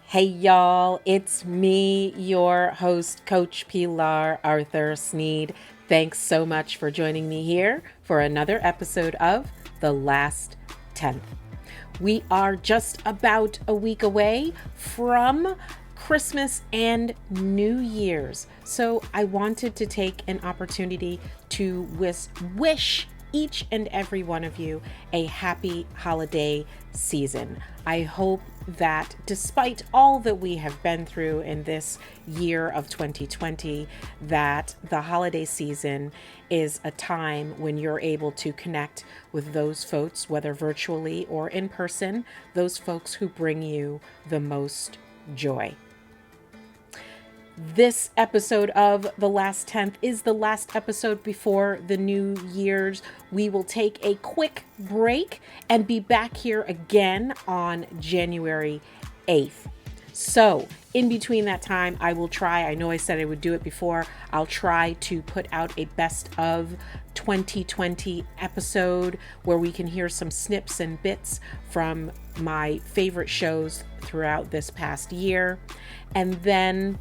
Hey y'all, it's me, your host, Coach Pilar Arthur Sneed. Thanks so much for joining me here for another episode of The Last 10th. We are just about a week away from Christmas and New Year's. So I wanted to take an opportunity to wish each and every one of you a happy holiday season. I hope that despite all that we have been through in this year of 2020, that the holiday season is a time when you're able to connect with those folks, whether virtually or in person, those folks who bring you the most joy. This episode of The Last 10th is the last episode before the New Year's. We will take a quick break and be back here again on January 8th. So, in between that time, I will try. I know I said I would do it before. I'll try to put out a best of 2020 episode where we can hear some snips and bits from my favorite shows throughout this past year. And then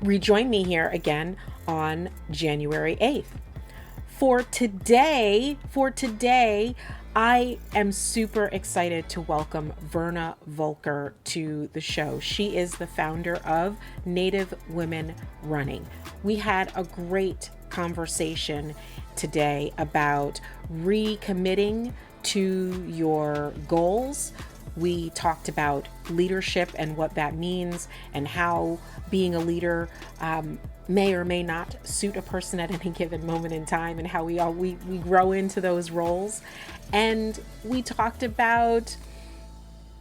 rejoin me here again on January 8th. For today, I am super excited to welcome Verna Volker to the show. She is the founder of Native Women Running. We had a great conversation today about recommitting to your goals. We talked about leadership and what that means and how being a leader may or may not suit a person at any given moment in time, and how we grow into those roles. And we talked about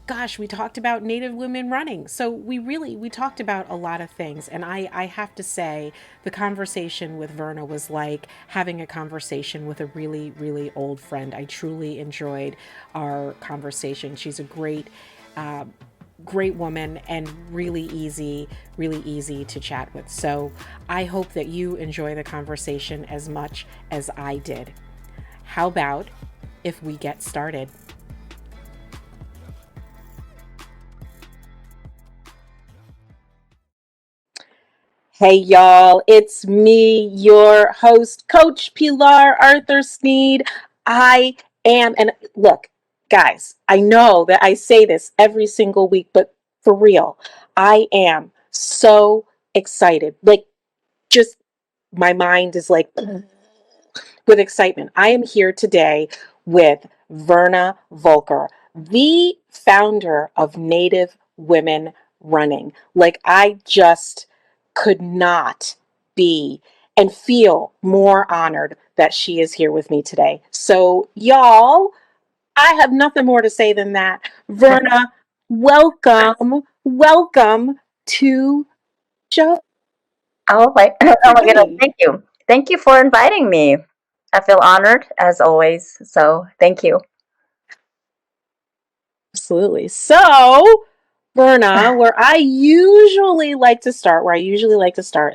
Native women running. So we talked about a lot of things. And I have to say, the conversation with Verna was like having a conversation with a really, really old friend. I truly enjoyed our conversation. She's a great woman and really easy to chat with. So I hope that you enjoy the conversation as much as I did. How about if we get started? Hey y'all, it's me, your host, Coach Pilar Arthur Sneed. I am, and look, guys, I know that I say this every single week, but for real, I am so excited. Like, just my mind is like with excitement. I am here today with Verna Volker, the founder of Native Women Running. Like, I just could not be and feel more honored that she is here with me today. So, y'all, I have nothing more to say than that. Verna, welcome to show. Oh my, For oh my goodness, joining. thank you. Thank you for inviting me. I feel honored as always. So thank you. Absolutely. So, Verna, where I usually like to start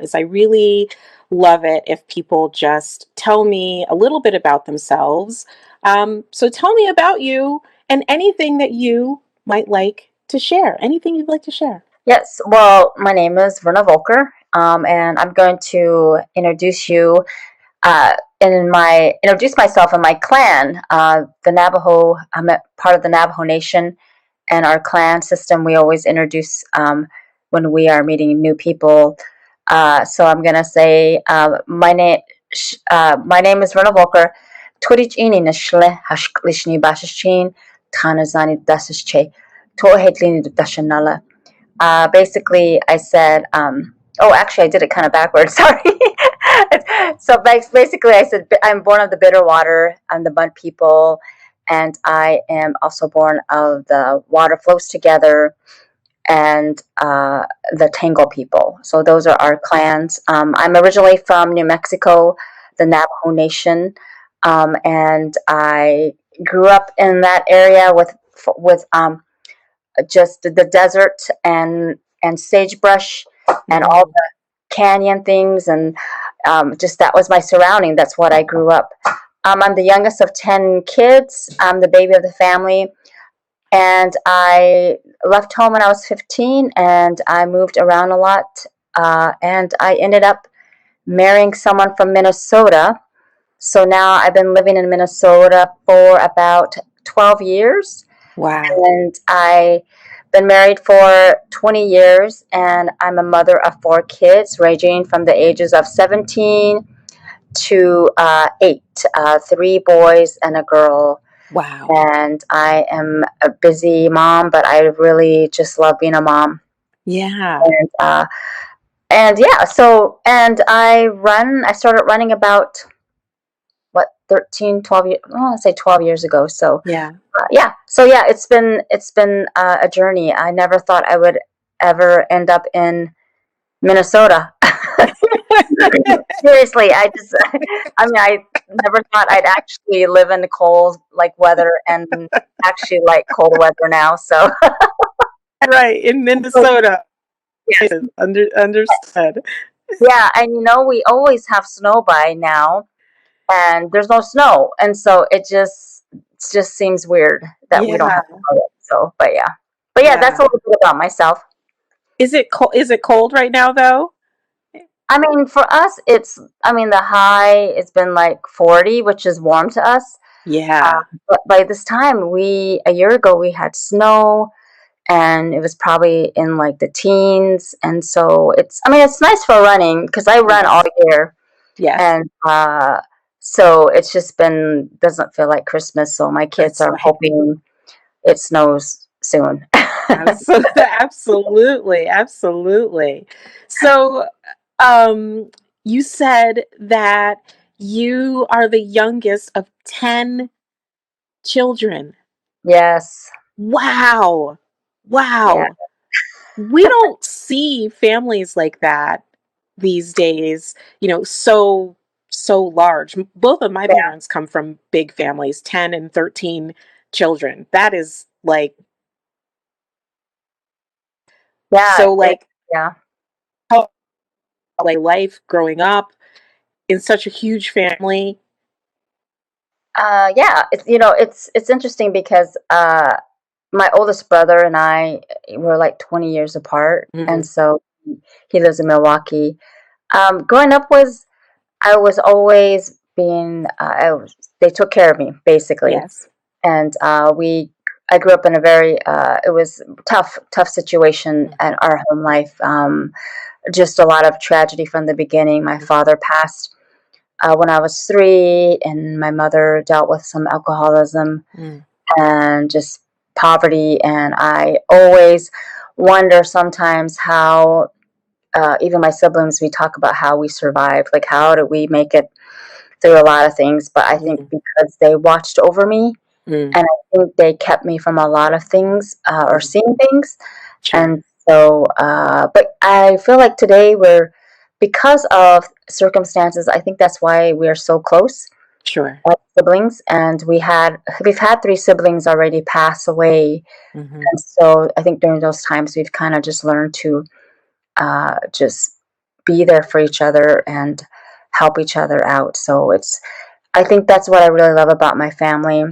is I really love it if people just tell me a little bit about themselves. So tell me about you and anything that you might like to share. Anything you'd like to share. Yes, well, my name is Verna Volker, and I'm going to introduce myself and my clan, the Navajo. I'm a part of the Navajo Nation, and our clan system. We always introduce when we are meeting new people. So I'm gonna say my name is Verna Volker. Twitch ini nashle hashklishni bashichin tanazani dasische tohetlini dashanala. Basically, I said, oh, actually, I did it kind of backwards. Sorry. So basically, I said, I'm born of the bitter water. I'm the mud people. And I am also born of the water flows together and the Tango people. So those are our clans. I'm originally from New Mexico, the Navajo Nation. And I grew up in that area with just the desert and sagebrush and all Mm, the canyon things and just that was my surrounding. That's what I grew up. I'm the youngest of 10 kids. I'm the baby of the family, And I left home when I was 15, and I moved around a lot. And I ended up marrying someone from Minnesota. So now I've been living in Minnesota for about 12 years. Wow. And I've been married for 20 years, and I'm a mother of four kids, ranging from the ages of 17 to 8, three boys and a girl. Wow. And I am a busy mom, but I really just love being a mom. Yeah. And yeah, so, and I started running about, what, 13, 12 years, oh, I'll say 12 years ago. So Yeah. yeah, so yeah, it's been a journey. I never thought I would ever end up in Minnesota. Seriously, I mean, I never thought I'd actually live in the cold like weather and actually like cold weather now. So Right. In Minnesota. yes, Understood. yeah, and we always have snow by now, and there's no snow, and so it just seems weird that we don't Yeah. have snow yet. So, but yeah, that's a Yeah. little bit about myself. Is it cold right now though? I mean, for us, I mean, the high, it's been like 40, which is warm to us. Yeah. But by this time, a year ago, we had snow, and it was probably in like the teens. And so I mean, it's nice for running because I run all Yes. year. Yes. And so it's just doesn't feel like Christmas. So my kids That's are right. hoping it snows soon. Absolutely. Absolutely. So, you said that you are the youngest of 10 children. Yes. Wow. Yeah. Wow. We don't see families like that these days, so large. Both of my Yeah. parents come from big families, 10 and 13 children. That is like Yeah. so like Yeah. how like life growing up in such a huge family. Yeah, it's interesting because my oldest brother and I were like 20 years apart, and Mhm. so he lives in Milwaukee. Growing up I was always being they took care of me basically, Yes. and I grew up in a very it was tough situation Mm. at our home life. Just a lot of tragedy from the beginning. My father passed when I was 3, and my mother dealt with some alcoholism Mm. and just poverty. And I always wonder sometimes how, even my siblings, we talk about how we survived. Like, how did we make it through a lot of things? But I think Mm. because they watched over me, Mm. and I think they kept me from a lot of things or Mm. seeing things. Sure. And so, but I feel like today because of circumstances, I think that's why we're so close Sure. as siblings. And we've had three siblings already pass away. Hmm. And so I think during those times, we've kind of just learned to just be there for each other and help each other out. So I think that's what I really love about my family,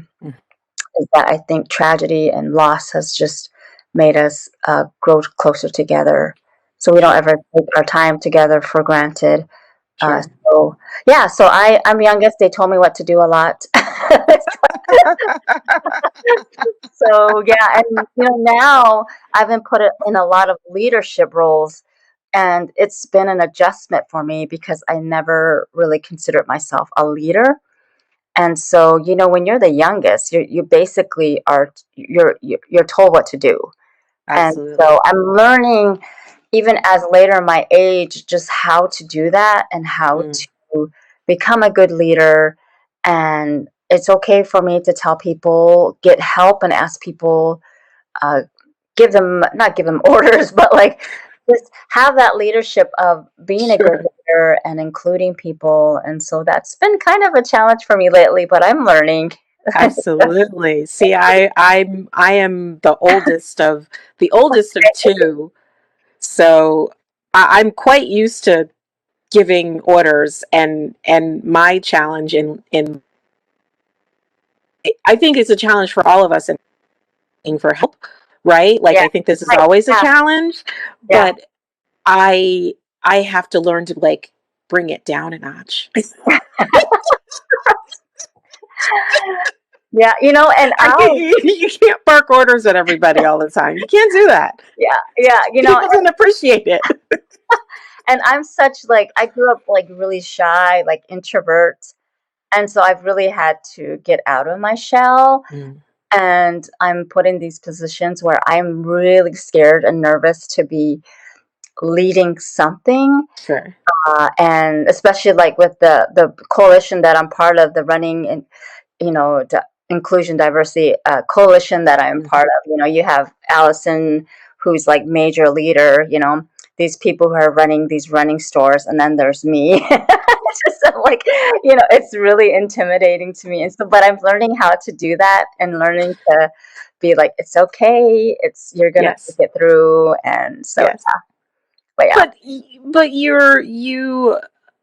is that I think tragedy and loss has just made us grow closer together. So we don't Sure. ever take our time together for granted. Sure. So yeah, so I'm youngest. They told me what to do a lot. So yeah, and now I've been put in a lot of leadership roles, and it's been an adjustment for me because I never really considered myself a leader. And so, when you're the youngest, you basically you're told what to do. And Absolutely. so I'm learning, even as later in my age, just how to do that and how Mm. to become a good leader. And it's okay for me to tell people, get help, and ask people, uh, not give them orders, but like just have that leadership of being a good Sure. leader and including people. And so that's been kind of a challenge for me lately, but I'm learning. Absolutely. See, I am the oldest of two, so I'm quite used to giving orders, and my challenge in I think it's a challenge for all of us, and for help, right? Like Yeah. I think this is Right. always a Yeah. challenge, Yeah. but I I have to learn to like bring it down a notch. Yeah. And I I, can't, you can't bark orders at everybody all the time. You can't do that. yeah, yeah, People don't appreciate it. and I'm such like, I grew up like really shy, like introvert. And so I've really had to get out of my shell. Mm, And I'm put in these positions where I'm really scared and nervous to be leading something. sure. And especially like with the coalition that I'm part of, the running and inclusion diversity coalition that I'm part Hmm. of. You have Allison, who's like major leader. These people who are running these running stores, and then there's me. It's just like, it's really intimidating to me. And so, but I'm learning how to do that and learning to be like, it's okay. You're gonna Yes. make it through. And so, Yes. but yeah, But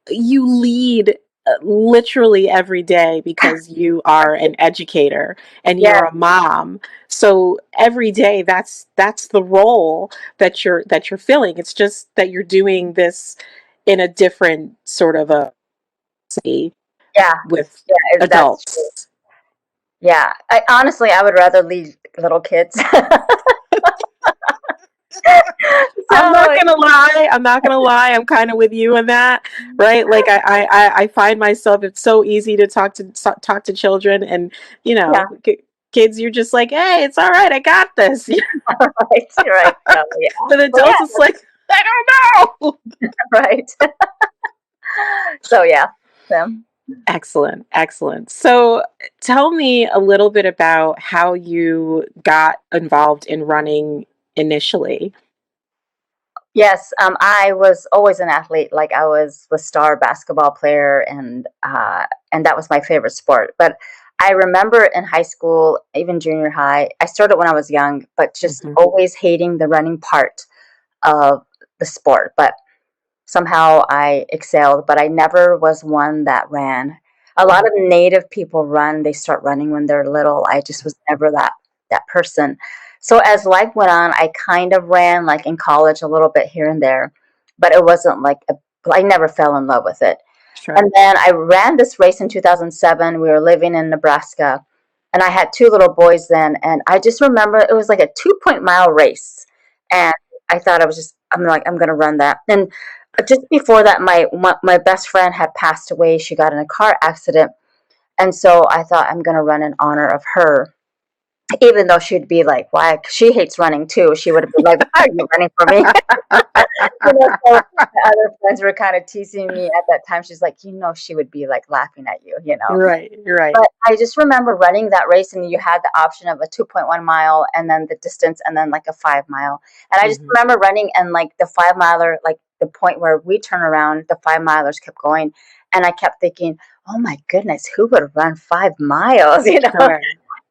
you lead literally every day because you are an educator and yeah, you're a mom. So every day that's the role that you're filling. It's just that you're doing this in a different sort of a city yeah, with yeah. That's true. adults. Yeah, I would rather lead little kids. I'm not So gonna lie. I'm not gonna lie. I'm kind of with you on that, right? Like I find myself. It's so easy to talk to children, and yeah, kids. You're just like, hey, it's all right. I got this. right, right. So yeah, But but adults, it's like, I don't know. yeah, right. So yeah, so, Excellent, excellent. So, tell me a little bit about how you got involved in running initially. yes, I was always an athlete. Like I was the star basketball player, and that was my favorite sport. But I remember in high school, even junior high, I started when I was young, but just Hmm. always hating the running part of the sport. But somehow I excelled, but I never was one that ran. A lot of native people run, they start running when they're little. I just was never that person. So as life went on, I kind of ran like in college a little bit here and there, but it wasn't like I never fell in love with it. Sure. And then I ran this race in 2007. We were living in Nebraska, and I had two little boys then. And I just remember it was like a 2 mile race. And I thought I'm like, I'm going to run that. And just before that, my best friend had passed away. She got in a car accident. And so I thought I'm going to run in honor of her, even though she'd be like, why? She hates running too. She would have been like, why are you running for me? So my other friends were kind of teasing me at that time. She's like, she would be like laughing at you. Right, right. But I just remember running that race, and you had the option of a 2.1 mile and then the distance and then like a 5 mile. And I just Hmm. remember running, and like the 5 miler, like the point where we turn around, the 5 milers kept going. And I kept thinking, oh my goodness, who would run 5 miles, Sure.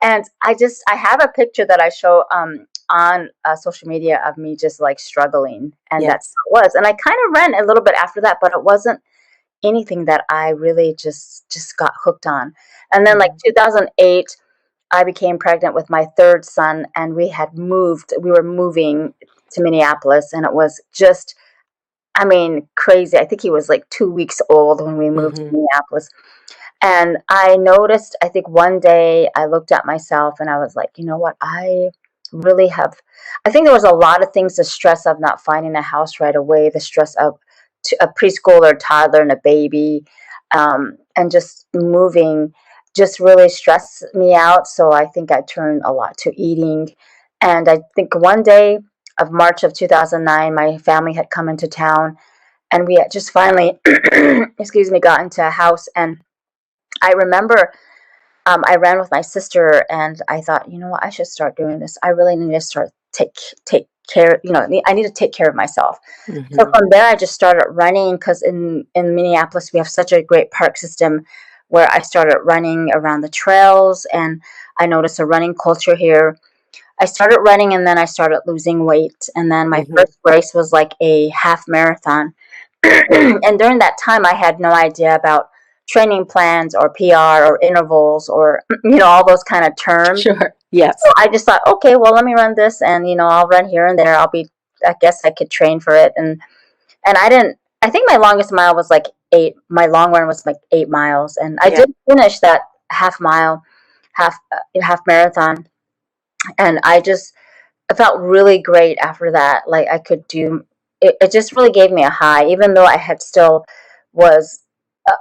And I have a picture that I show on social media of me just like struggling, and that's Yes. how it was. And I kind of ran a little bit after that, but it wasn't anything that I really just got hooked on. And then like Hmm. 2008, I became pregnant with my third son, and we were moving to Minneapolis, and it was just, I mean, crazy. I think he was like 2 weeks old when we moved to Hmm. Minneapolis. And I noticed, I think one day I looked at myself and I was like, you know what? Really have, I think there was a lot of things, the stress of not finding a house right away, the stress of a preschooler, toddler, and a baby, and just moving just really stressed me out. So I think I turned a lot to eating. And I think one day of March of 2009, my family had come into town, and we had just finally, excuse me, got into a house. And I remember I ran with my sister, and I thought, you know what, I should start doing this. I really need to start take care. I need to take care of myself. So Hmm. from there, I just started running, because in Minneapolis we have such a great park system, where I started running around the trails, and I noticed a running culture here. I started running, and then I started losing weight, and then my Hmm. first race was like a half marathon. And during that time, I had no idea about training plans or PR or intervals or all those kind of terms. Sure. So Yes. I just thought, okay, well, let me run this, and I'll run here and there. I guess I could train for it, and I didn't. I think my longest mile was like 8. My long run was like 8 miles, and I Yeah. did finish that half mile, half marathon, and I felt really great after that. Like I could do it. It just really gave me a high, even though I had still was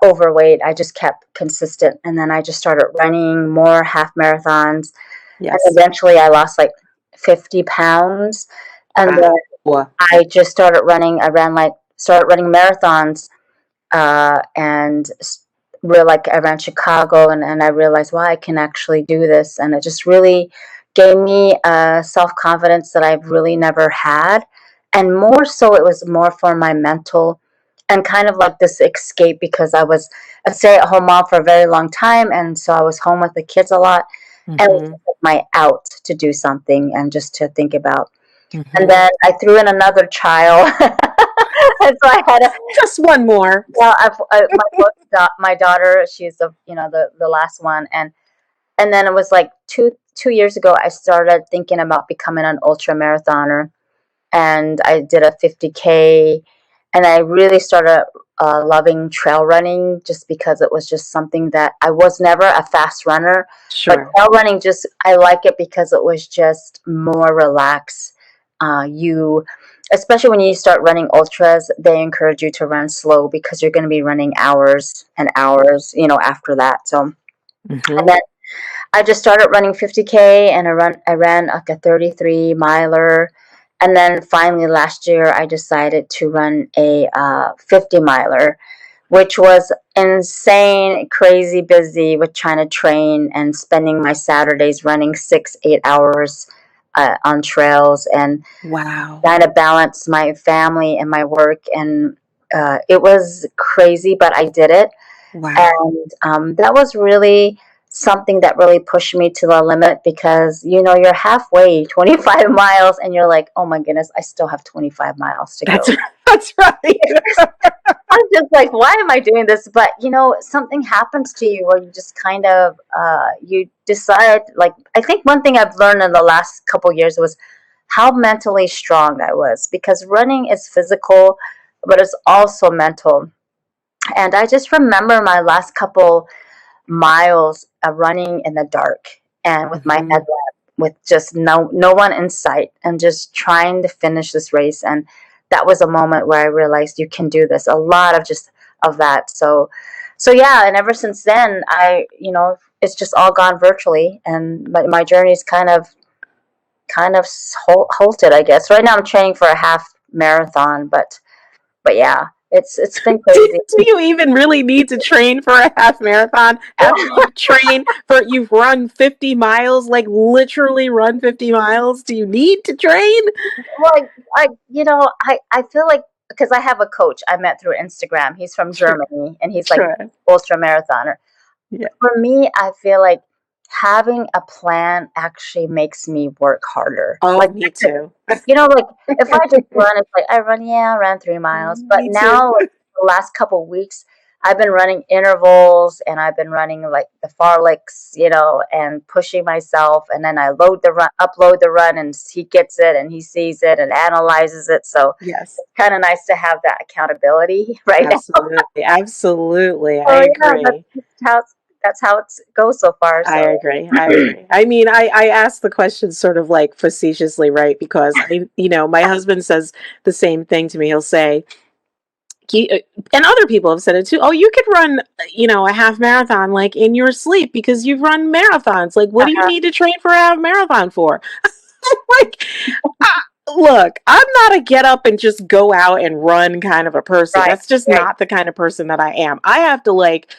overweight. I just kept consistent, and then I just started running more half marathons, and Yes. eventually I lost like 50 pounds, and then Wow. I just started running. Started running marathons, and like around Chicago, and I realized, wow, I can actually do this, and it just really gave me self confidence that I've really never had, and more so, it was more for my mental, and kind of like this escape because I was a stay at home mom for a very long time, and so I was home with the kids a lot, and it was Mm-hmm. just like my out to do something and just to think about. And Mm-hmm. then I threw in another child, and so I had a Just one more. well, my daughter, she's the last one, and then it was like two years ago, I started thinking about becoming an ultra marathoner, and I did a 50K, and I really started loving trail running just because it was just something that I was never a fast runner, but Sure. trail running just I like it because it was just more relaxed. You Especially when you start running ultras, they encourage you to run slow because you're going to be running hours and hours, after that. So, and Mm-hmm. then I just started running 50K, and I ran like a 33 miler, and then finally last year I decided to run a 50 miler, which was insane, crazy busy with trying to train and spending my Saturdays running 6-8 hours on trails, and Wow. trying to balance my family and my work, and it was crazy, but I did it, Wow. and that was really something that really pushed me to the limit because you're halfway 25 miles and you're like, oh my goodness, I still have 25 miles to That's go. that's right. I'm just like, why am I doing this? But something happens to you where you just kind of you decide. Like, I think one thing I've learned in the last couple years was how mentally strong I was, because running is physical, but it's also mental. And I just remember my last couple miles running in the dark and with my Mm-hmm. headlamp, with just no one in sight, and just trying to finish this race. And that was a moment where I realized you can do this. A lot of just of that. So yeah. And ever since then, it's just all gone virtually, and my journey's kind of halted, I guess. Right now, I'm training for a half marathon, but yeah, it's been crazy. Do you even really need to train for a half marathon after you've run 50 miles, like literally run 50 miles? Do you need to train? Well, I feel like, because I have a coach I met through Instagram. He's from Sure. Germany, and he's like Sure. ultra marathoner. Yeah. For me, I feel like having a plan actually makes me work harder. Oh, Like, me too. like if I just run, it's like I ran 3 miles. But Me too. now, like, the last couple of weeks, I've been running intervals, and I've been running like the farlex, and pushing myself. And then I upload the run, and he gets it, and he sees it, and analyzes it. So Yes. it's kind of nice to have that accountability right now. Absolutely. Absolutely. I So yeah, agree. that's how it goes so far. I So agree. I agree. I mean, I asked the question sort of like facetiously, right? Because my husband says the same thing to me. He'll say, and other people have said it too. Oh, you could run, a half marathon like in your sleep because you've run marathons. Like, what do you need to train for a half marathon for? Like, look, I'm not a get up and just go out and run kind of a person. right, That's just right, not the kind of person that I am. I have to like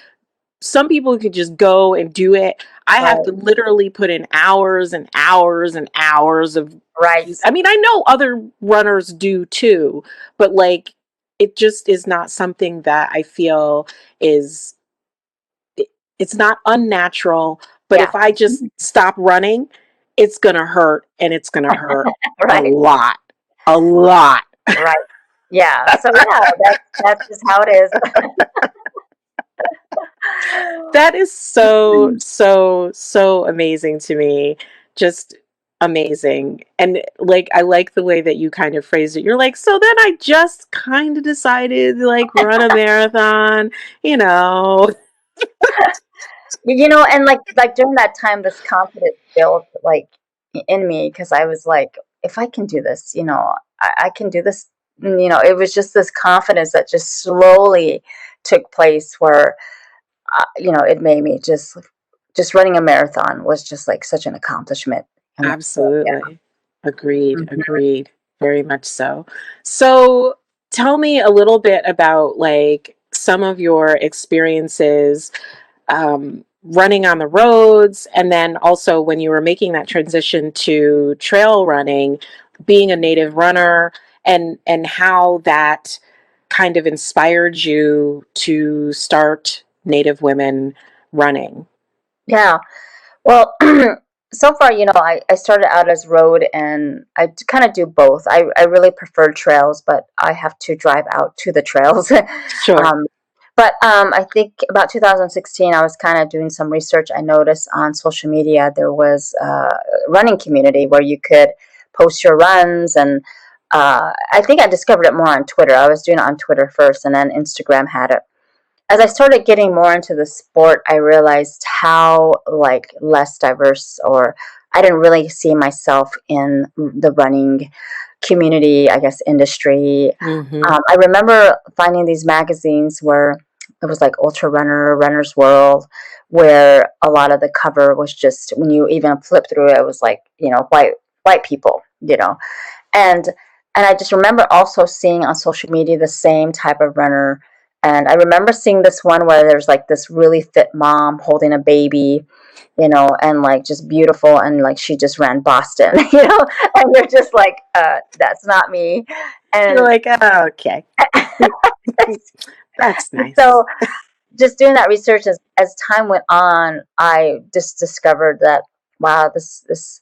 some people could just go and do it. I have right, to literally put in hours and hours and hours of right. I mean, I know other runners do too, but like it just is not something that I feel is it's not unnatural, but Yeah, if I just stop running, it's going to hurt and it's going to hurt a right, lot. A lot. right. Yeah. So yeah, that's just how it is. That is so, so, so amazing to me. Just amazing. And like, I like the way that you kind of phrased it. You're like, so then I just kind of decided to like run a marathon, you know. And like during that time, this confidence built like in me because I was like, if I can do this, I can do this. It was just this confidence that just slowly took place where, it made me just running a marathon was just like such an accomplishment. So, yeah. Absolutely. Agreed. Mhm. Agreed. Very much so. So tell me a little bit about like some of your experiences running on the roads, and then also when you were making that transition to trail running, being a native runner, and how that kind of inspired you to start Native women running. Yeah. Well, so far, I started out as road and I kind of do both. I really prefer trails, but I have to drive out to the trails. Sure. um, but I think about 2016, I was kind of doing some research. I noticed on social media there was a running community where you could post your runs. And I think I discovered it more on Twitter. I was doing it on Twitter first, and then Instagram had it. As I started getting more into the sport, I realized how like less diverse, or I didn't really see myself in the running community, I guess, industry. Mm-hmm. I remember finding these magazines where it was like Ultra Runner, Runner's World, where a lot of the cover was just, when you even flip through it, it was like, white people, and I just remember also seeing on social media the same type of runner. And I remember seeing this one where there's like this really fit mom holding a baby, and like just beautiful, and like she just ran Boston, and you're just like, that's not me. You're And like, oh, okay. That's nice. so just doing that research, as time went on, I just discovered that, wow, this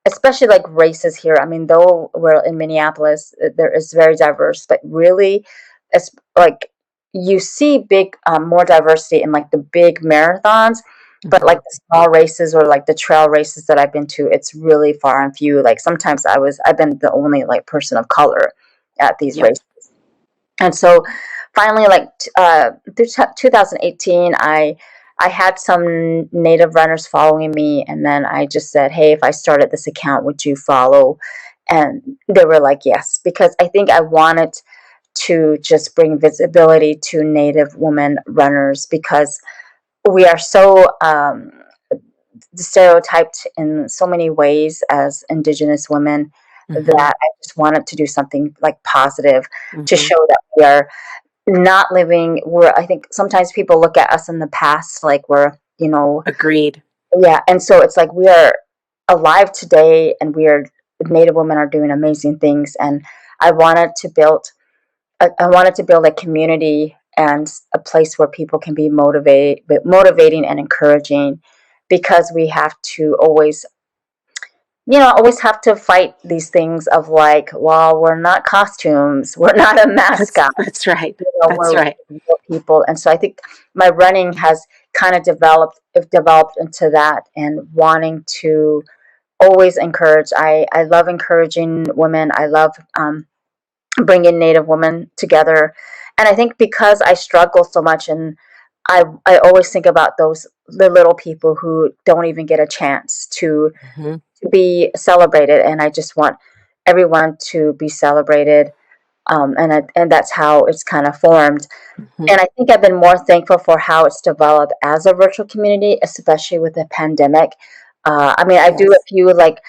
especially like races here. I mean, though we're in Minneapolis, there is very diverse, but really, it's like you see big, more diversity in like the big marathons, but like Hmm. the small races or like the trail races that I've been to, it's really far and few. Like sometimes I've been the only like person of color at these Yep. races. And so finally, like through 2018, I had some native runners following me, and then I just said, "Hey, if I started this account, would you follow?" And they were like, "Yes," because I think I wanted to just bring visibility to Native women runners, because we are so stereotyped in so many ways as Indigenous women, Hmm. that I just wanted to do something like positive to Hmm. show that we are not living where, I think sometimes people look at us in the past like we're, Agreed. yeah. And so it's like we are alive today, and Native women are doing amazing things. And I wanted to build I wanted to build a community and a place where people can be motivating and encouraging, because we have to always have to fight these things of like, well, we're not costumes, we're not a mascot, That's right. That's we're right. real people. And so I think my running has kind of developed into that, and wanting to always encourage. I love encouraging women. I love bringing Native women together. And I think because I struggle so much, and I always think about the little people who don't even get a chance Hmm. to be celebrated, and I just want everyone to be celebrated. And that's how it's kind of formed. Hmm. And I think I've been more thankful for how it's developed as a virtual community, especially with the pandemic. I mean, I do a Yes. few like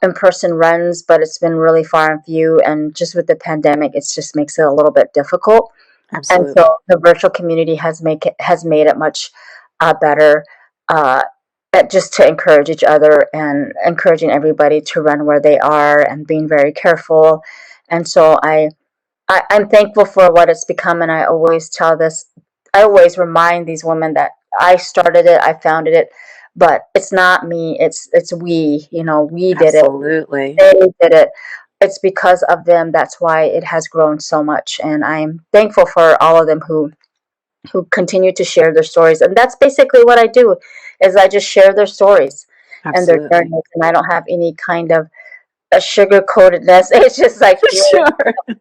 in-person runs, but it's been really far and few. And just with the pandemic, it just makes it a little bit difficult. And so Absolutely. the virtual community has made it much better, uh, just to encourage each other and encouraging everybody to run where they are and being very careful. And so I'm thankful for what it's become, and I always tell this. I always remind these women that I started it, I founded it, but it's not me. It's we. We did it. Absolutely. They did it. It's because of them. That's why it has grown so much, and I'm thankful for all of them who who continue to share their stories. And that's basically what I do, is I just share their stories and their Absolutely. journeys, and I don't have any kind of a sugar coatedness. It's just like, Sure.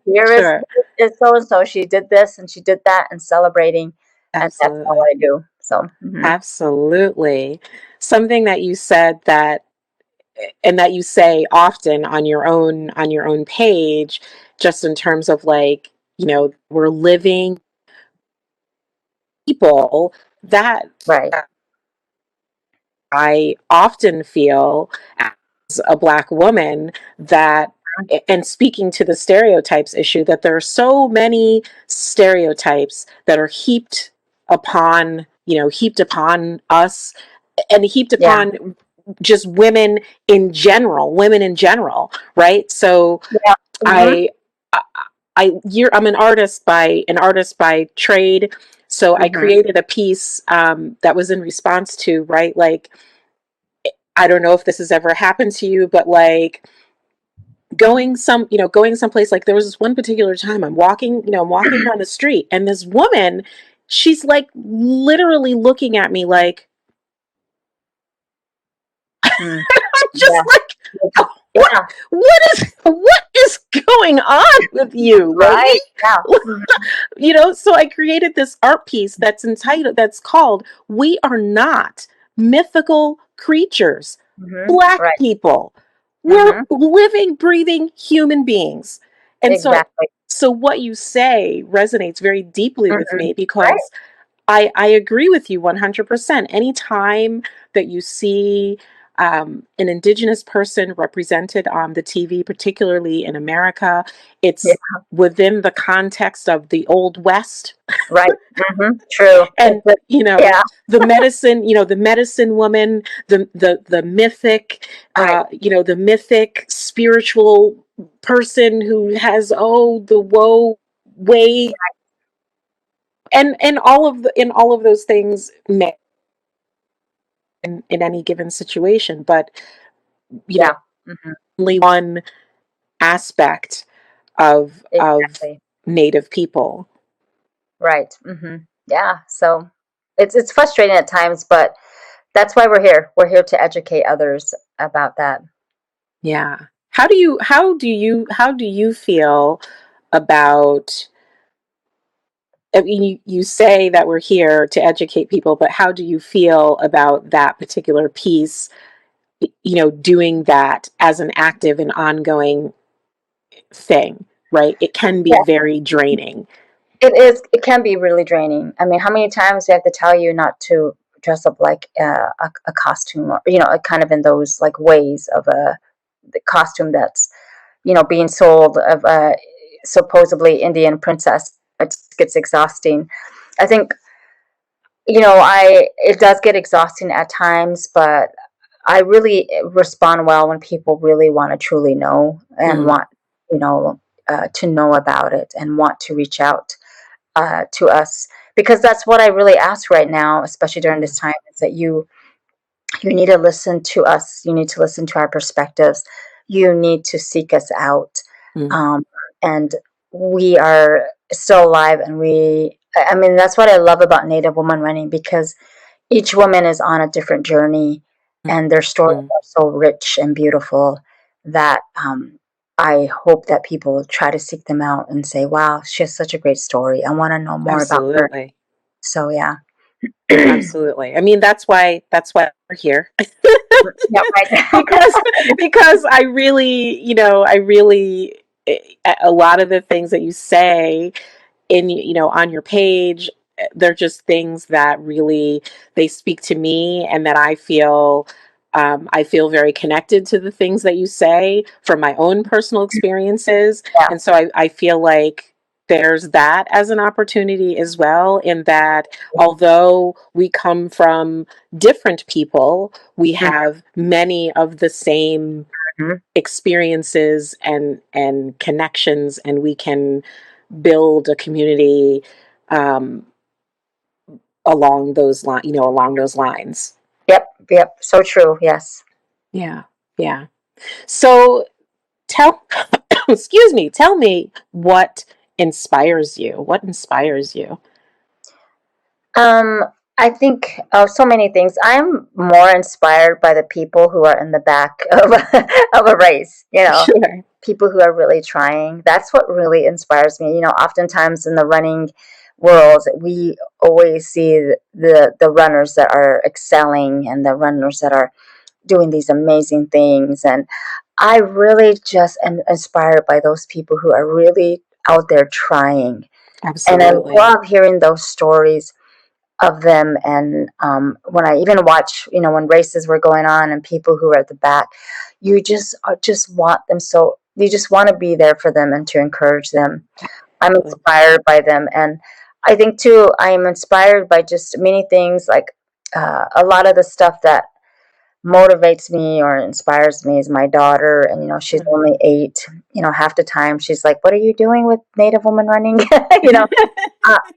here Sure. is so and so. She did this and she did that, and celebrating, and that's all Absolutely. I do. So Absolutely. Something that you said that and that you say often on your own page, just in terms of like, we're living people that right. I often feel as a Black woman that, and speaking to the stereotypes issue, that there are so many stereotypes that are heaped upon us and heaped Yeah. upon just women in general, right? So Yeah. Mm-hmm. I, I'm an artist by trade. So I Mm-hmm. created a piece that was in response to, right, like, I don't know if this has ever happened to you, but like going someplace, like there was this one particular time I'm walking down the street and this woman, she's like literally looking at me like, Mm. I'm just Yeah. like, "Oh, Yeah. what is going on with you, Right. lady?" Yeah. Mm-hmm. So I created this art piece that's called "We Are Not Mythical Creatures, Mm-hmm. Black Right. People. We're Mm-hmm. living, breathing human beings." And Exactly. so what you say resonates very deeply with Mm-hmm. me, Right. because I agree with you 100%. Anytime that you see an Indigenous person represented on the TV, particularly in America, Yeah. it's within the context of the Old West. Right. Mm-hmm. True. And, Yeah. the medicine woman, the mythic, Right. the mythic spiritual person who has, the woe way, and all of those things in any given situation, but you know Yeah. Mm-hmm. only one aspect of Exactly. Native people. Right. Mm-hmm. Yeah. So it's frustrating at times, but that's why we're here. We're here to educate others about that. Yeah. How do you feel about, I mean, you say that we're here to educate people, but how do you feel about that particular piece, doing that as an active and ongoing thing, right? It can be Yeah. very draining. It is. It can be really draining. I mean, how many times do I have to tell you not to dress up like a costume, or kind of in those like ways of the costume that's being sold of a supposedly Indian princess. It gets exhausting. I think I it does get exhausting at times, but I really respond well when people really want to truly know and Mm, want to know about it and want to reach out to us, because that's what I really ask right now, especially during mm, this time, is that you need to listen to us. You need to listen to our perspectives. You need to seek us out. mm, Um, and we are still alive. And I mean, that's what I love about Native Woman Running, because each woman is on a different journey, mm, and their stories mm. are so rich and beautiful that I hope that people try to seek them out and say, wow, she has such a great story. I want to know more about her. Absolutely. So, yeah. Absolutely. I mean, that's why we're here. Yeah, right. because I really, a lot of the things that you say on your page, they're just things that really, they speak to me, and that I feel very connected to the things that you say from my own personal experiences. Yeah. And so I feel like there's that as an opportunity as well, in that although we come from different people, we have many of the same Mhm. experiences and connections, and we can build a community um, along those lines. Yep, yep, so true, yes. Yeah, yeah. So tell, excuse me, tell me what inspires you. What inspires you? Um, I think so many things. I'm more inspired by the people who are in the back of of a race. Sure. People who are really trying. That's what really inspires me. Oftentimes in the running world, we always see the runners that are excelling and the runners that are doing these amazing things. And I really just am inspired by those people who are really out there trying. And I Absolutely. love hearing those stories of them. And when I even watch, when races were going on and people who are at the back, you just want them. So you just want to be there for them and to encourage them. I'm Absolutely. inspired by them. And I think too, I am inspired by just many things, like a lot of the stuff that motivates me or inspires me is my daughter. And she's Mhm. only 8. Half the time she's like, what are you doing with Native woman running? you know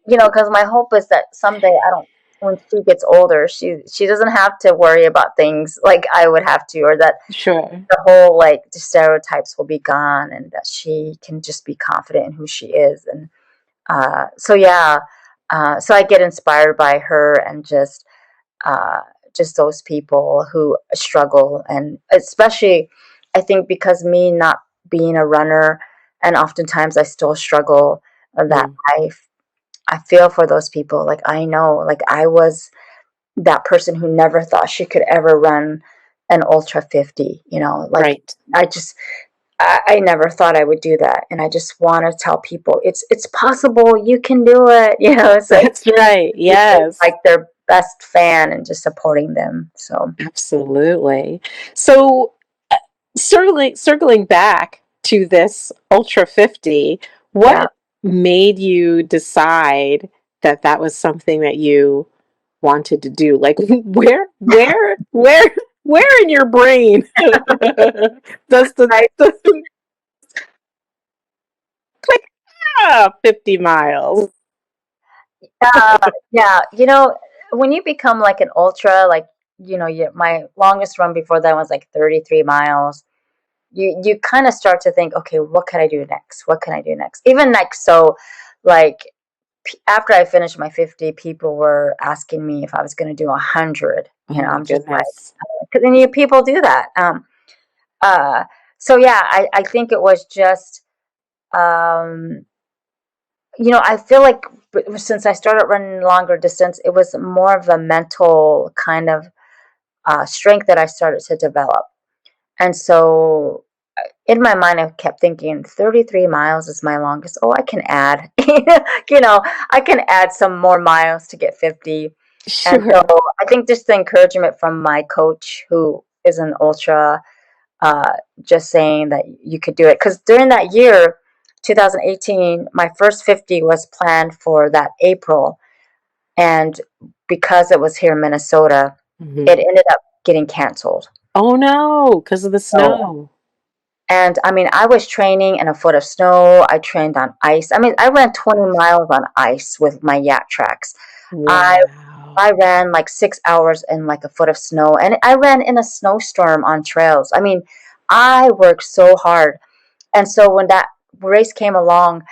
because my hope is that someday, I don't when she gets older, she doesn't have to worry about things like I would have to, or that Sure. the whole, like, the stereotypes will be gone, and that she can just be confident in who she is. And so yeah, so I get inspired by her, and uh, just those people who struggle. And especially, I think, because me not being a runner, and oftentimes I still struggle, that Mm. I feel for those people. Like, I know, like, I was that person who never thought she could ever run an ultra 50, like, Right. I just I never thought I would do that. And I just want to tell people it's possible, you can do it. It's like That's right. like Yes. their best fan and just supporting them. So Absolutely. So, circling back to this Ultra 50, yeah. what made you decide that that was something that you wanted to do? Like, where in your brain does Right. the click, 50 miles? Uh, yeah. When you become like an ultra, like, my longest run before that was like 33 miles. You kind of start to think, okay, what can I do next? What can I do next? Even next, so, like, after I finished my 50, people were asking me if I was going to do 100. Oh my I'm just like, goodness. because then people do that. Uh, so yeah, I think it was just, um, I feel like, since I started running longer distance, it was more of a mental kind of strength that I started to develop. And so, in my mind, I kept thinking 33 miles is my longest. Oh, I can add, I can add some more miles to get 50. And so Sure. I think just the encouragement from my coach, who is an ultra, uh, just saying that you could do it. Because during that year, 2018, my first 50 was planned for that April. And because it was here in Minnesota, Mhm. it ended up getting canceled. Oh no, because of the So, snow. and I mean, I was training in a foot of snow. I trained on ice. I mean, I ran 20 miles on ice with my yak tracks. I Wow. I ran like 6 hours in like a foot of snow, and I ran in a snowstorm on trails. I mean, I worked so hard. And so when that race came along,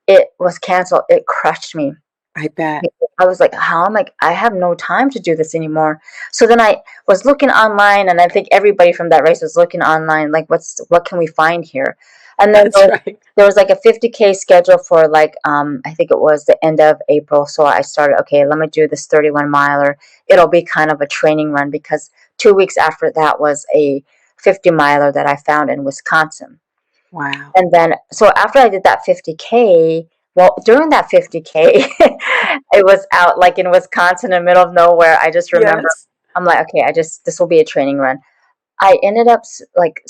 it was canceled. It crushed me. I bet. I was like, how am I have no time to do this anymore. So then I was looking online, and I think everybody from that race was looking online, like, what can we find here? And then That's right. there was like a 50K schedule for, like, I think it was the end of April. So I started, okay, let me do this 31 miler. It'll be kind of a training run, because 2 weeks after that was a 50 miler that I found in Wisconsin. Wow. And then, so after I did that 50K, well, during that 50K, it was out like in Wisconsin, in the middle of nowhere. I just remember, Yes. I'm like, okay, this will be a training run. I ended up like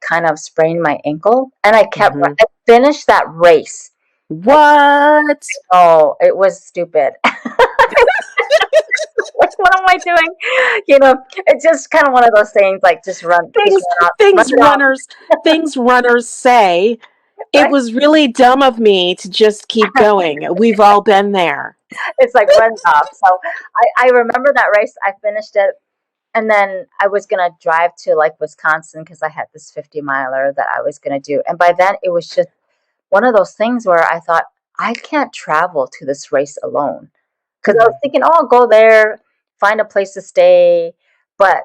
kind of spraining my ankle, and Mhm. I finished that race. I What? Oh, it was stupid. Like, what am I doing? It's just kind of one of those things, like, just Things run things it off, runners say, "It right? was really dumb of me to just keep going." We've all been there. It's like run it off. So I remember that race. I finished it. And then I was gonna drive to, like, Wisconsin, because I had this 50 miler that I was gonna do. And by then, it was just one of those things where I thought, I can't travel to this race alone. because I was thinking, oh, I'll go there, find a place to stay. But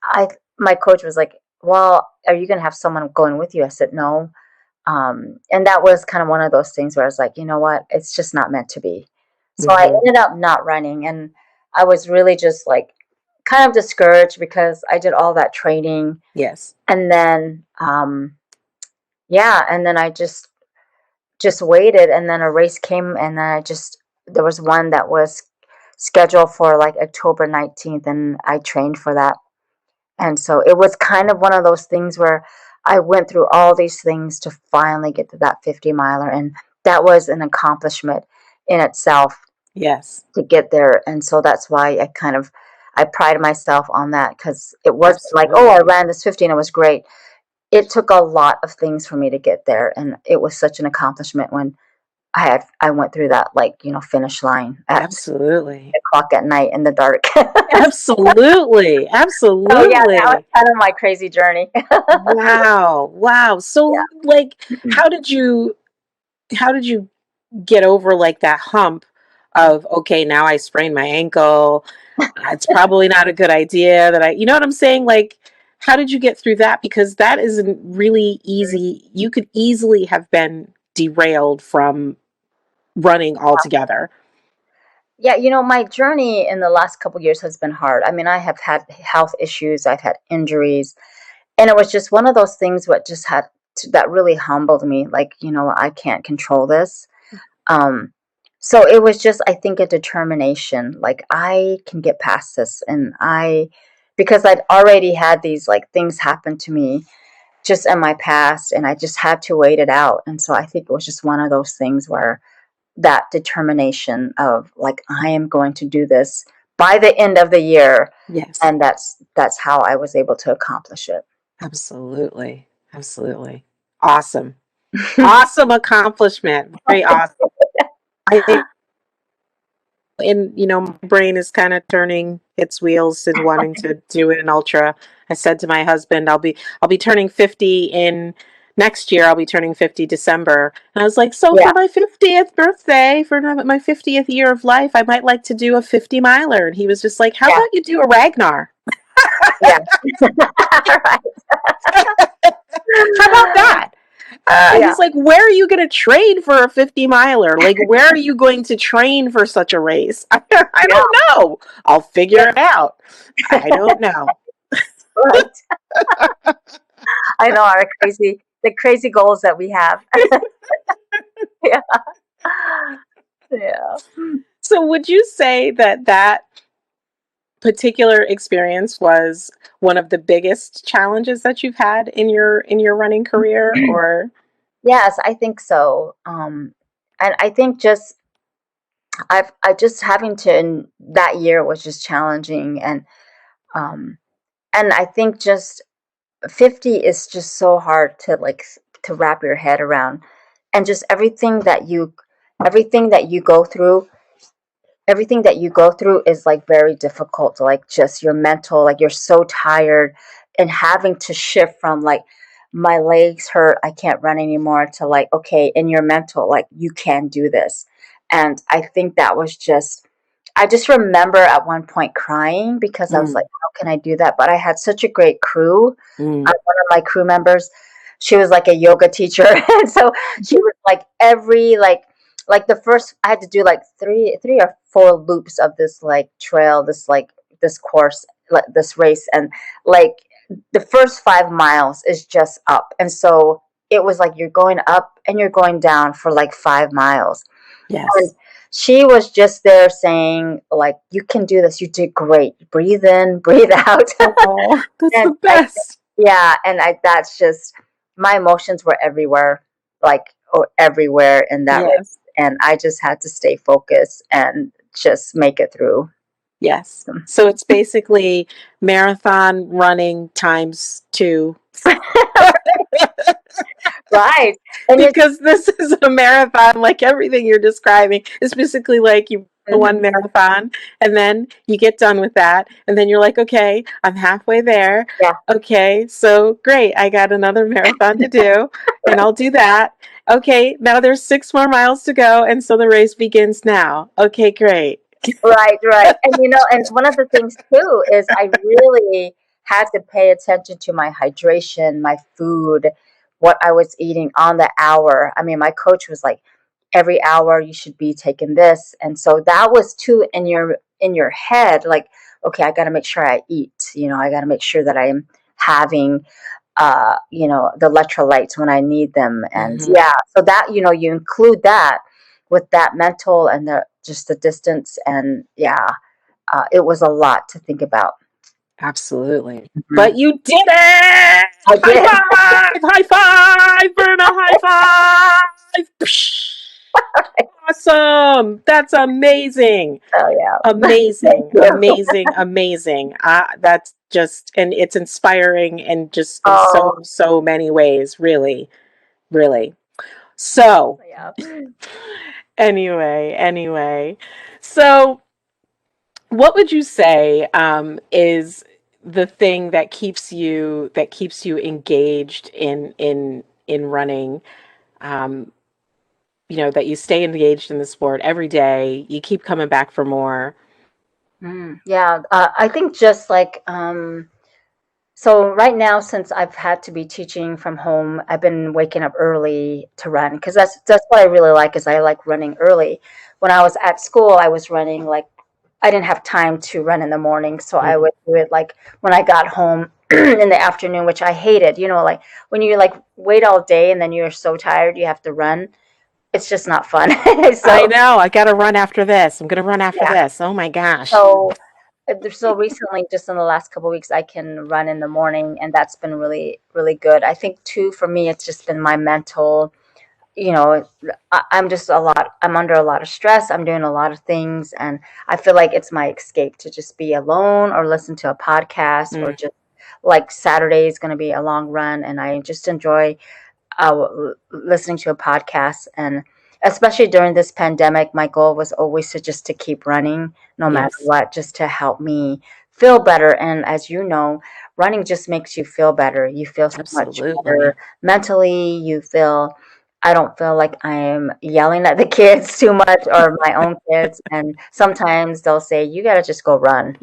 I, my coach was like, well, are you going to have someone going with you? I said, no. And that was kind of one of those things where I was like, you know what? It's just not meant to be. So I Mm-hmm. ended up not running. And I was really just like kind of discouraged because I did all that training. Yes. And then, yeah, and then I just waited, and then a race came, and then there was one that was scheduled for like October 19th, and I trained for that. And so it was kind of one of those things where I went through all these things to finally get to that 50 miler, and that was an accomplishment in itself Yes. to get there. And so that's why I pride myself on that, because it wasn't like, oh, I Absolutely. ran this 50 and it was great. It took a lot of things for me to get there, and it was such an accomplishment when I went through that, like, finish line at Absolutely. 8 o'clock at night in the dark. Absolutely. So yeah, that was Absolutely. kind of my crazy journey. Wow. Wow. So Yeah. like how did you get over like that hump of, okay, now I sprained my ankle. It's probably not a good idea that you know what I'm saying? Like, how did you get through that? Because that isn't really easy. You could easily have been derailed from running altogether. Yeah, my journey in the last couple years has been hard. I mean, I have had health issues, I've had injuries, and it was just one of those things that really humbled me. Like, I can't control this. Um, so it was just, I think, a determination. Like, I can get past this, and because I'd already had these like things happen to me just in my past, and I just had to wait it out. And so I think it was just one of those things where that determination of like, I am going to do this by the end of the year, Yes. and that's how I was able to accomplish it. Absolutely. Absolutely. Awesome. Awesome accomplishment. Very awesome. I think, and my brain is kind of turning its wheels and wanting to do an ultra. I said to my husband, I'll be turning 50 in next year. I'll be turning 50 December. And I was like, so Yeah, for my 50th birthday, for my 50th year of life, I might like to do a 50 miler. And he was just like, how yeah, about you do a Ragnar? yeah. Right. How about that? Yeah, He's like, where are you going to train for a 50 miler? Like, where are you going to train for such a race? I yeah, don't know. I'll figure it out. I don't know. right. I know, the crazy goals that we have. Yeah, yeah. So, would you say that that particular experience was one of the biggest challenges that you've had in your running career, or Yes, I think so. And I think just I just having to in that year was just challenging, um and I think just 50 is just so hard to like to wrap your head around, and just everything that you go through, is like very difficult to like just your mental, like you're so tired, and having to shift from like my legs hurt, I can't run anymore, to like, okay, in your mental, like you can do this. And I think that was just, I just remember at one point crying because I was like, mm, how can I do that? But I had such a great crew. mm. One of my crew members, she was like a yoga teacher. And so she was like like the first, I had to do like three or four loops of this like trail, this course, like this race. And like the first 5 miles is just up. And so it was like you're going up and you're going down for like 5 miles. And Yes. she was just there saying, like, you can do this. You did great. Breathe in, breathe out. Oh, that's And the best. yeah, and that's just, my emotions were everywhere, like, everywhere in that race. Yes. And I just had to stay focused and just make it through. Yes. So it's basically marathon running times two. Right. And it's, Because this is a marathon, like everything you're describing. It's basically like you run one mhm, marathon and then you get done with that. And then you're like, okay, I'm halfway there. yeah. Okay, so great. I got another marathon to do and I'll do that. Okay, now there's 6 more miles to go. And so the race begins now. Okay, great. Right, right. And and one of the things too is I really had to pay attention to my hydration, my food, what I was eating on the hour. I mean, my coach was like, every hour you should be taking this. And so that was too in your head, like, okay, I gotta make sure I eat, I gotta make sure that I am having the electrolytes when I need them. And Hmm. yeah, so that, you include that with that mental and the just the distance. And yeah, it was a lot to think about. Absolutely. Mhm. But you did it! I High did. five! High five! Verna, high five! Psh! Awesome! That's amazing! Oh yeah. Thank Amazing, you. amazing, amazing. That's just, and it's inspiring and just in Oh so, so many ways, really, really. So, yeah. anyway, so what would you say is the thing that keeps you engaged in running? Um, that you stay engaged in the sport every day. You keep coming back for more. Yeah, I think just like so right now, since I've had to be teaching from home, I've been waking up early to run because that's what I really like is I like running early. When I was at school, I was running like I didn't have time to run in the morning, so I Mhm. would do it like when I got home in the afternoon, which I hated. Like when you like wait all day and then you're so tired you have to run. It's just not fun. I So know. I got to run after this. I'm going to run after yeah. this. Oh my gosh. So so recently, just in the last couple of weeks, I can run in the morning, and that's been really, really good. I think too, for me, it's just been my mental. You know, I'm just a lot. I'm under a lot of stress. I'm doing a lot of things, and I feel like it's my escape to just be alone or listen to a podcast or Mm, just like Saturday is going to be a long run, and I just enjoy listening to a podcast. And especially during this pandemic, my goal was always to keep running no matter yes, what, just to help me feel better. And as you know, running just makes you feel better. You feel so much better absolutely. mentally. I don't feel like I'm yelling at the kids too much or my own kids. And sometimes they'll say, you got to just go run.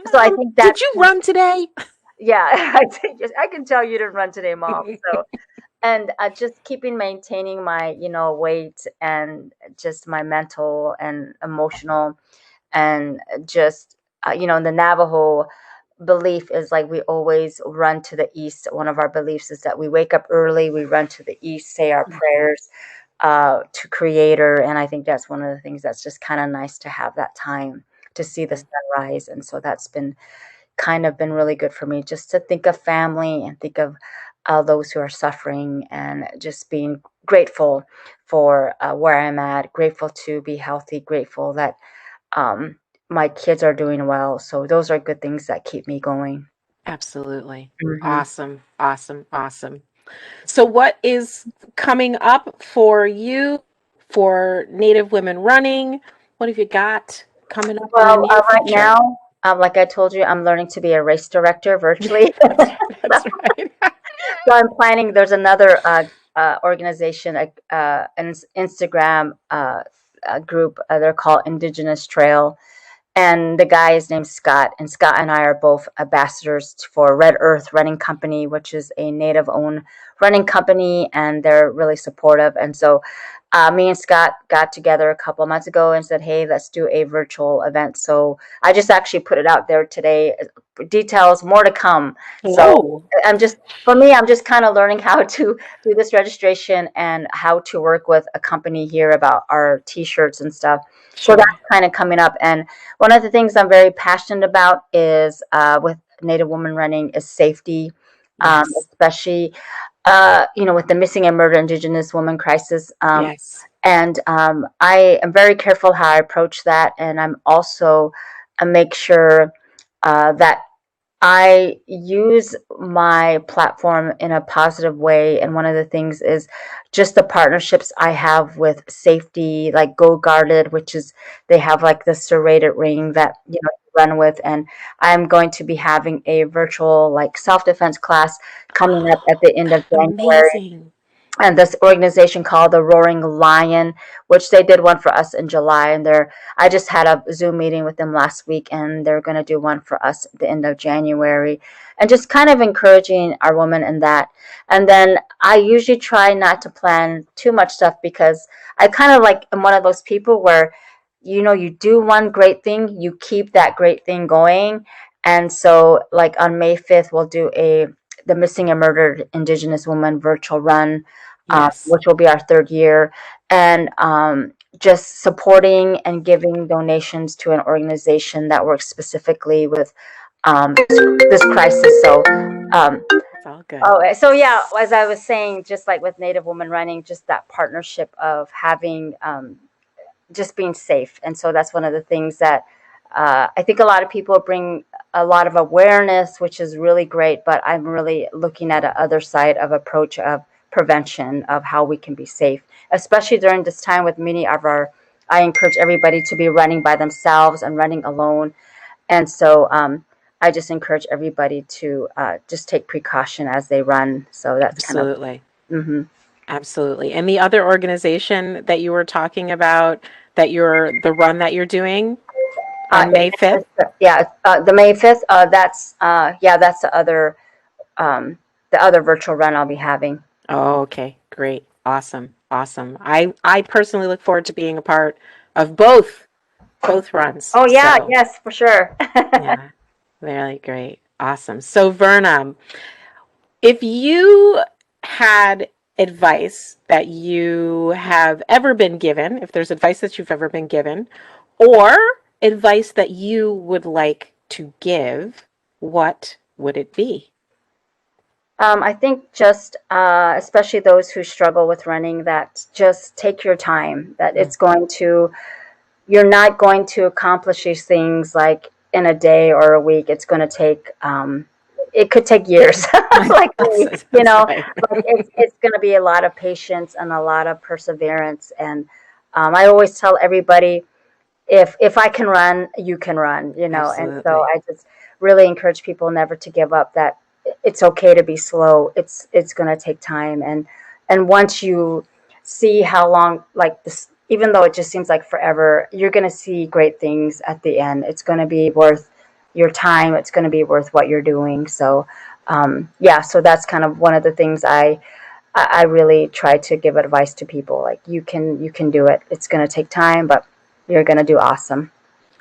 So I think Did that's, you run today? yeah, I can tell you didn't run today, mom. So and just keeping maintaining my weight and just my mental and emotional and just the Navajo belief is like we always run to the east. One of our beliefs is that we wake up early, we run to the east, say our prayers to creator. And I think that's one of the things that's just kind of nice to have that time to see the sunrise. And so that's been really good for me just to think of family and think of those who are suffering and just being grateful for where I'm at, grateful to be healthy, grateful that um, my kids are doing well. So those are good things that keep me going. Absolutely. Hmm. Awesome, awesome, awesome. So, what is coming up for you for Native Women Running? What have you got coming up in the Well, near right future? now, like I told you, I'm learning to be a race director virtually. That's right. So I'm planning. There's another organization, an Instagram group. They're called Indigenous Trail, and the guy is named Scott. And Scott and I are both ambassadors for Red Earth Running Company, which is a native-owned running company, and they're really supportive. And so, me and Scott got together a couple of months ago and said, "Hey, let's do a virtual event." So I just actually put it out there today. Details more to come. So Oh, I'm just for me, I'm just kind of learning how to do this registration and how to work with a company here about our T-shirts and stuff. So that's sure. kind of coming up. And one of the things I'm very passionate about is with Native women running is safety, Yes, especially with the missing and murdered Indigenous woman crisis. yes. And I am very careful how I approach that, and I'm also make sure that I use my platform in a positive way. And one of the things is just the partnerships I have with safety, like Go Guarded, which is they have like the serrated ring that you run with. And I'm going to be having a virtual like self defense class coming up at the end of January. Amazing. and this organization called the Roaring Lion, which they did one for us in July. And I just had a Zoom meeting with them last week, and they're going to do one for us at the end of January, and just kind of encouraging our women in that. And then I usually try not to plan too much stuff, because I kind of like am one of those people where, you do one great thing, you keep that great thing going. And so, like on May 5th, we'll do the Missing and Murdered Indigenous Woman virtual run, Yes. which will be our third year, and just supporting and giving donations to an organization that works specifically with this crisis. So, It's all good. so yeah, as I was saying, just like with Native Women Running, just that partnership of having just being safe. And so that's one of the things that I think a lot of people bring a lot of awareness, which is really great. But I'm really looking at a other side of approach of prevention of how we can be safe, especially during this time with many of our. I encourage everybody to be running by themselves and running alone, and so I just encourage everybody to just take precaution as they run. So that's kind of. Absolutely. Mm-hmm. Absolutely. And the other organization that you were talking about, the run that you're doing on May 5th? Yeah, the May 5th. That's the other virtual run I'll be having. Oh, okay. Great. Awesome. Awesome. I personally look forward to being a part of both runs. Oh yeah, So, yes, for sure. yeah. Really great. Awesome. So, Verna, if you had advice that you have ever been given, if there's advice that you've ever been given, or advice that you would like to give, what would it be? I think just, especially those who struggle with running, that just take your time. That Mm. you're not going to accomplish these things like in a day or a week. It's going to take, it could take years, like That's, me, that's right. but it's going to be a lot of patience and a lot of perseverance. And I always tell everybody, if I can run, you can run. And so Absolutely. I just really encourage people never to give up, that it's okay to be slow. It's going to take time. And once you see how long, like this, even though it just seems like forever, you're going to see great things at the end. It's going to be worth your time. It's going to be worth what you're doing. So, yeah, so that's kind of one of the things I really try to give advice to people. Like, you can do it. It's going to take time, but you're going to do awesome.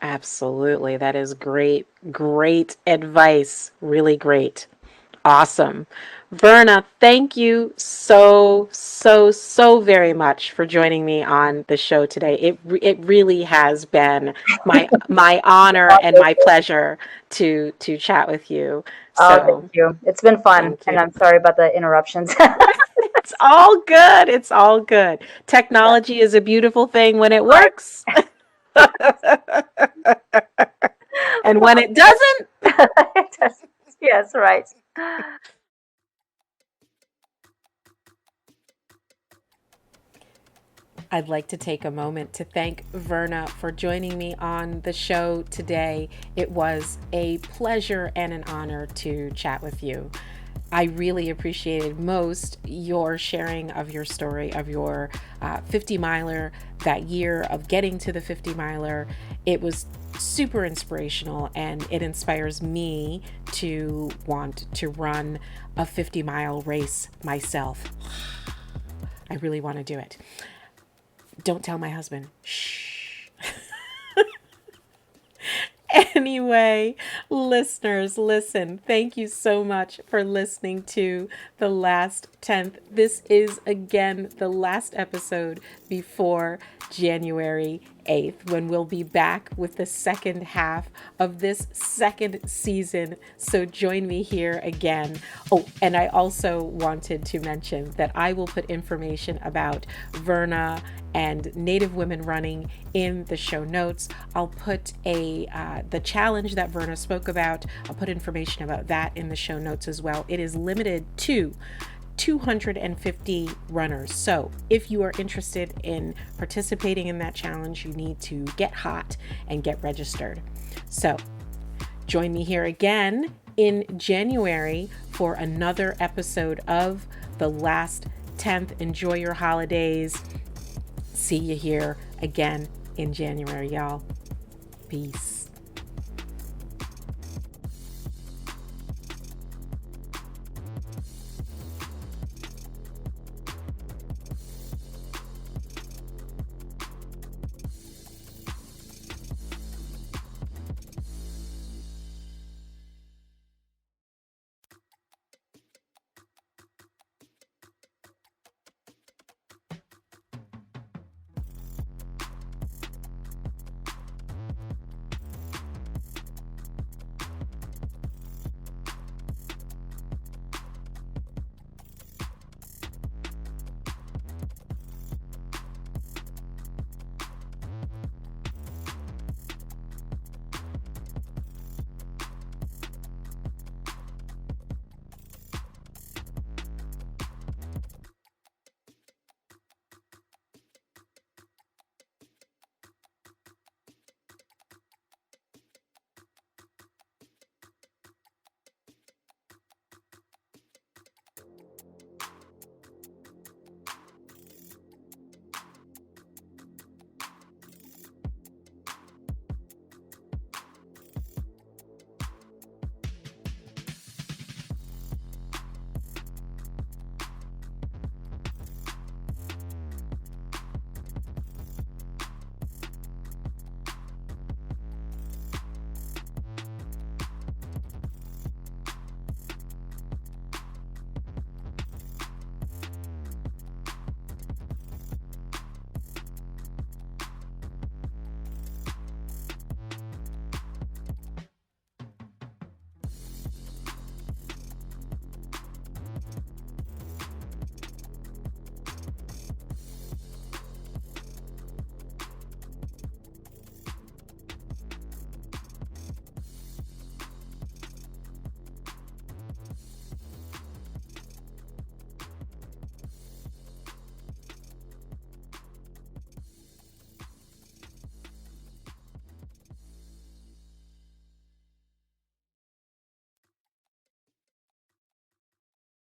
Absolutely. That is great, great advice. Really great. Awesome. Verna, thank you so very much for joining me on the show today. It really has been my honor and my pleasure to chat with you. Oh, thank So, you. It's been fun, thank and you. I'm sorry about the interruptions. It's all good. It's all good. Technology is a beautiful thing when it Right. works. And when it doesn't, Yes, right. I'd like to take a moment to thank Verna for joining me on the show today. It was a pleasure and an honor to chat with you. I really appreciated most your sharing of your story of your 50 miler, that year of getting to the 50 miler. It was super inspirational, and it inspires me to want to run a 50-mile race myself. I really want to do it. Don't tell my husband. Shh. Anyway, listeners, listen. Thank you so much for listening to The Last 10th. This is again the last episode before January 8th, when we'll be back with the second half of this second season. So join me here again. Oh, and I also wanted to mention that I will put information about Verna and Native Women Running in the show notes. I'll put the challenge that Verna spoke about. I'll put information about that in the show notes as well. It is limited to 250 runners. So if you are interested in participating in that challenge, you need to get hot and get registered. So join me here again in January for another episode of The Last 10th. Enjoy your holidays. See you here again in January, y'all. Peace.